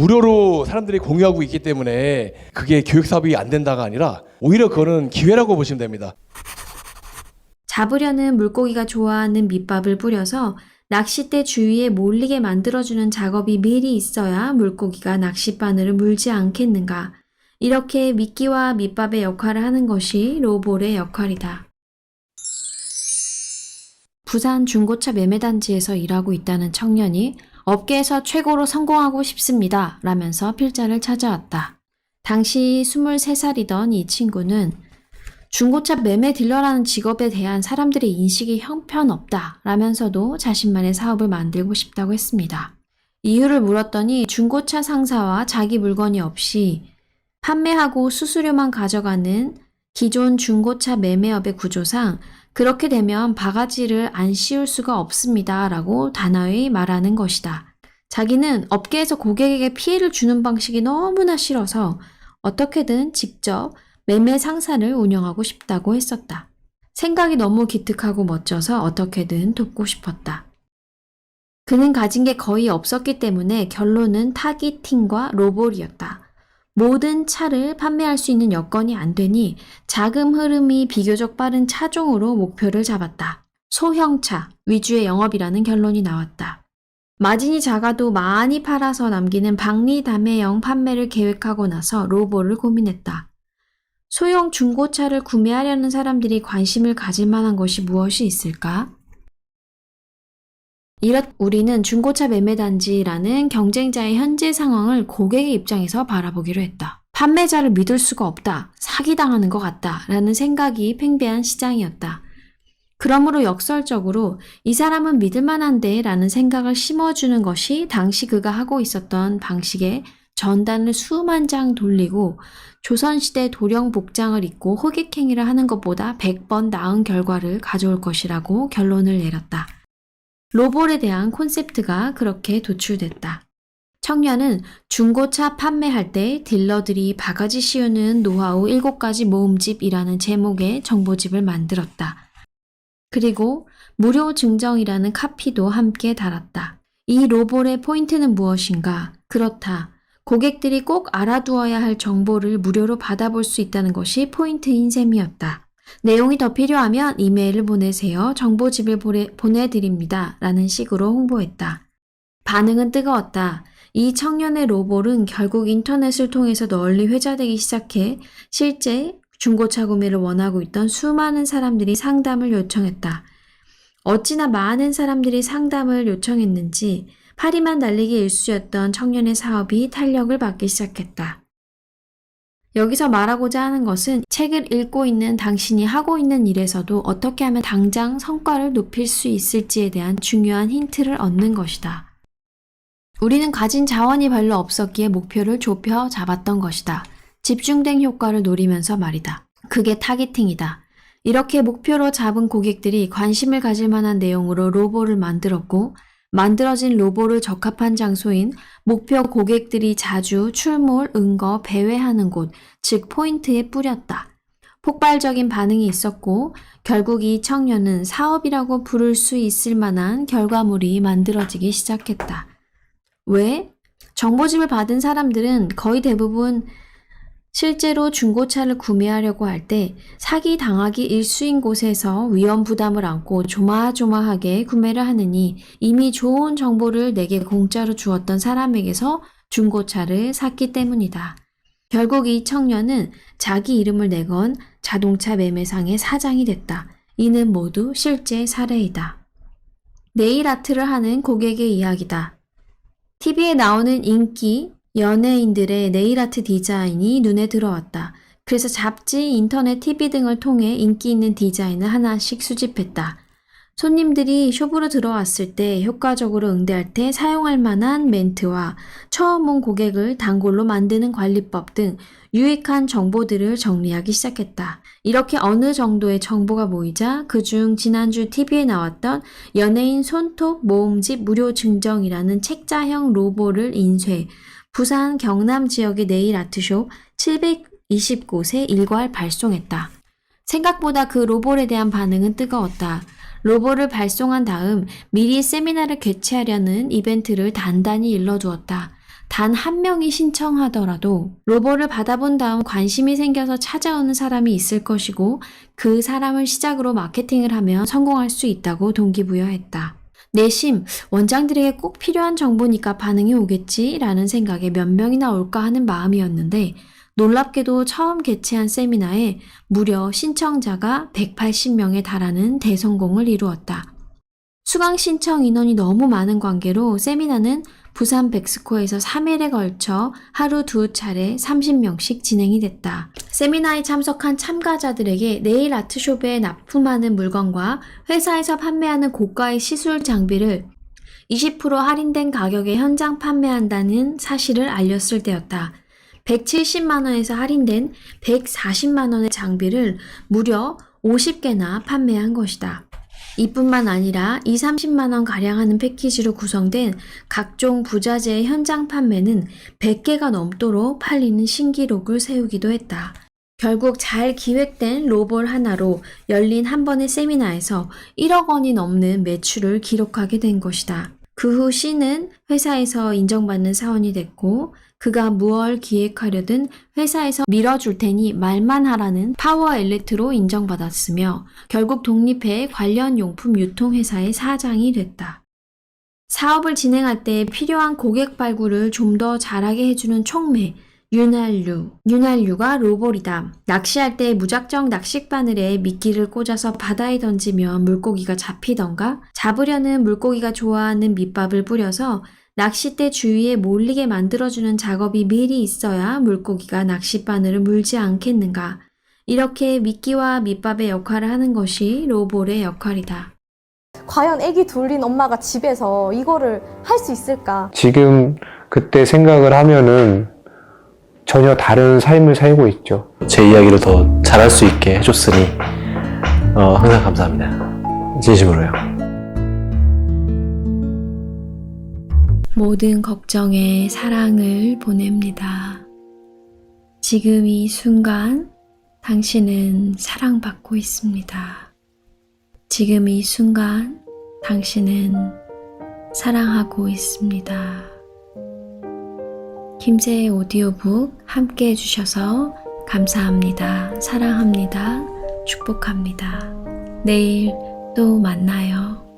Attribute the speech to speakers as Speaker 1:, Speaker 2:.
Speaker 1: 무료로 사람들이 공유하고 있기 때문에 그게 교육 사업이 안 된다가 아니라 오히려 그거는 기회라고 보시면 됩니다.
Speaker 2: 잡으려는 물고기가 좋아하는 밑밥을 뿌려서 낚싯대 주위에 몰리게 만들어주는 작업이 미리 있어야 물고기가 낚싯바늘을 물지 않겠는가. 이렇게 미끼와 밑밥의 역할을 하는 것이 로볼의 역할이다. 부산 중고차 매매단지에서 일하고 있다는 청년이 업계에서 최고로 성공하고 싶습니다 라면서 필자를 찾아왔다. 당시 23살이던 이 친구는 중고차 매매 딜러라는 직업에 대한 사람들의 인식이 형편없다 라면서도 자신만의 사업을 만들고 싶다고 했습니다. 이유를 물었더니 중고차 상사와 자기 물건이 없이 판매하고 수수료만 가져가는 기존 중고차 매매업의 구조상 그렇게 되면 바가지를 안 씌울 수가 없습니다 라고 단호히 말하는 것이다. 자기는 업계에서 고객에게 피해를 주는 방식이 너무나 싫어서 어떻게든 직접 매매 상사를 운영하고 싶다고 했었다. 생각이 너무 기특하고 멋져서 어떻게든 돕고 싶었다. 그는 가진 게 거의 없었기 때문에 결론은 타깃팅과 로볼이었다. 모든 차를 판매할 수 있는 여건이 안 되니 자금 흐름이 비교적 빠른 차종으로 목표를 잡았다. 소형차 위주의 영업이라는 결론이 나왔다. 마진이 작아도 많이 팔아서 남기는 박리담회형 판매를 계획하고 나서 로볼을 고민했다. 소형 중고차를 구매하려는 사람들이 관심을 가질 만한 것이 무엇이 있을까? 우리는 중고차 매매단지라는 경쟁자의 현재 상황을 고객의 입장에서 바라보기로 했다. 판매자를 믿을 수가 없다. 사기당하는 것 같다. 라는 생각이 팽배한 시장이었다. 그러므로 역설적으로 이 사람은 믿을 만한데 라는 생각을 심어주는 것이 당시 그가 하고 있었던 방식의 전단을 수만 장 돌리고 조선시대 도령 복장을 입고 호객행위를 하는 것보다 100번 나은 결과를 가져올 것이라고 결론을 내렸다. 로볼에 대한 콘셉트가 그렇게 도출됐다. 청년은 중고차 판매할 때 딜러들이 바가지 씌우는 노하우 7가지 모음집이라는 제목의 정보집을 만들었다. 그리고 무료 증정이라는 카피도 함께 달았다. 이 로볼의 포인트는 무엇인가? 그렇다. 고객들이 꼭 알아두어야 할 정보를 무료로 받아볼 수 있다는 것이 포인트인 셈이었다. 내용이 더 필요하면 이메일을 보내세요. 정보집을 보내드립니다. 라는 식으로 홍보했다. 반응은 뜨거웠다. 이 청년의 로볼은 결국 인터넷을 통해서 널리 회자되기 시작해 실제 중고차 구매를 원하고 있던 수많은 사람들이 상담을 요청했다. 어찌나 많은 사람들이 상담을 요청했는지 파리만 달리기 일쑤였던 청년의 사업이 탄력을 받기 시작했다. 여기서 말하고자 하는 것은 책을 읽고 있는 당신이 하고 있는 일에서도 어떻게 하면 당장 성과를 높일 수 있을지에 대한 중요한 힌트를 얻는 것이다. 우리는 가진 자원이 별로 없었기에 목표를 좁혀 잡았던 것이다. 집중된 효과를 노리면서 말이다. 그게 타겟팅이다. 이렇게 목표로 잡은 고객들이 관심을 가질 만한 내용으로 로봇을 만들었고 만들어진 로봇을 적합한 장소인 목표 고객들이 자주 출몰, 응거, 배회하는 곳, 즉 포인트에 뿌렸다. 폭발적인 반응이 있었고 결국 이 청년은 사업이라고 부를 수 있을 만한 결과물이 만들어지기 시작했다. 왜? 정보집을 받은 사람들은 거의 대부분 실제로 중고차를 구매하려고 할 때 사기 당하기 일쑤인 곳에서 위험 부담을 안고 조마조마하게 구매를 하느니 이미 좋은 정보를 내게 공짜로 주었던 사람에게서 중고차를 샀기 때문이다. 결국 이 청년은 자기 이름을 내건 자동차 매매상의 사장이 됐다. 이는 모두 실제 사례이다. 네일 아트를 하는 고객의 이야기다. TV에 나오는 인기 연예인들의 네일아트 디자인이 눈에 들어왔다. 그래서 잡지, 인터넷, TV 등을 통해 인기 있는 디자인을 하나씩 수집했다. 손님들이 숍으로 들어왔을 때 효과적으로 응대할 때 사용할 만한 멘트와 처음 온 고객을 단골로 만드는 관리법 등 유익한 정보들을 정리하기 시작했다. 이렇게 어느 정도의 정보가 모이자 그중 지난주 TV에 나왔던 연예인 손톱 모음집 무료 증정이라는 책자형 로고를 인쇄, 부산 경남 지역의 네일 아트숍 720곳에 일괄 발송했다. 생각보다 그 로봇에 대한 반응은 뜨거웠다. 로봇을 발송한 다음 미리 세미나를 개최하려는 이벤트를 단단히 일러두었다. 단 한 명이 신청하더라도 로봇을 받아본 다음 관심이 생겨서 찾아오는 사람이 있을 것이고 그 사람을 시작으로 마케팅을 하면 성공할 수 있다고 동기부여했다. 내심 원장들에게 꼭 필요한 정보니까 반응이 오겠지라는 생각에 몇 명이나 올까 하는 마음이었는데 놀랍게도 처음 개최한 세미나에 무려 신청자가 180명에 달하는 대성공을 이루었다. 수강 신청 인원이 너무 많은 관계로 세미나는 부산 백스코에서 3일에 걸쳐 하루 2차례 30명씩 진행이 됐다. 세미나에 참석한 참가자들에게 네일 아트숍에 납품하는 물건과 회사에서 판매하는 고가의 시술 장비를 20% 할인된 가격에 현장 판매한다는 사실을 알렸을 때였다. 170만 원에서 할인된 140만 원의 장비를 무려 50개나 판매한 것이다. 이뿐만 아니라 20-30만 원 가량 하는 패키지로 구성된 각종 부자재의 현장 판매는 100개가 넘도록 팔리는 신기록을 세우기도 했다. 결국 잘 기획된 로봇 하나로 열린 한 번의 세미나에서 1억 원이 넘는 매출을 기록하게 된 것이다. 그 후 C는 회사에서 인정받는 사원이 됐고 그가 무얼 기획하려든 회사에서 밀어줄 테니 말만 하라는 파워 엘리트로 인정받았으며 결국 독립해 관련 용품 유통회사의 사장이 됐다. 사업을 진행할 때 필요한 고객 발굴을 좀 더 잘하게 해주는 촉매, 윤활유가 로봇이다. 낚시할 때 무작정 낚싯바늘에 미끼를 꽂아서 바다에 던지면 물고기가 잡히던가 잡으려는 물고기가 좋아하는 밑밥을 뿌려서 낚싯대 주위에 몰리게 만들어주는 작업이 미리 있어야 물고기가 낚싯바늘을 물지 않겠는가. 이렇게 미끼와 밑밥의 역할을 하는 것이 로봇의 역할이다.
Speaker 3: 과연 아기 둘린 엄마가 집에서 이거를 할 수 있을까?
Speaker 4: 지금 그때 생각을 하면은 전혀 다른 삶을 살고 있죠.
Speaker 5: 제 이야기를 더 잘할 수 있게 해줬으니 항상 감사합니다. 진심으로요.
Speaker 2: 모든 걱정에 사랑을 보냅니다. 지금 이 순간 당신은 사랑받고 있습니다. 지금 이 순간 당신은 사랑하고 있습니다. 김새의 오디오북 함께 해주셔서 감사합니다. 사랑합니다. 축복합니다. 내일 또 만나요.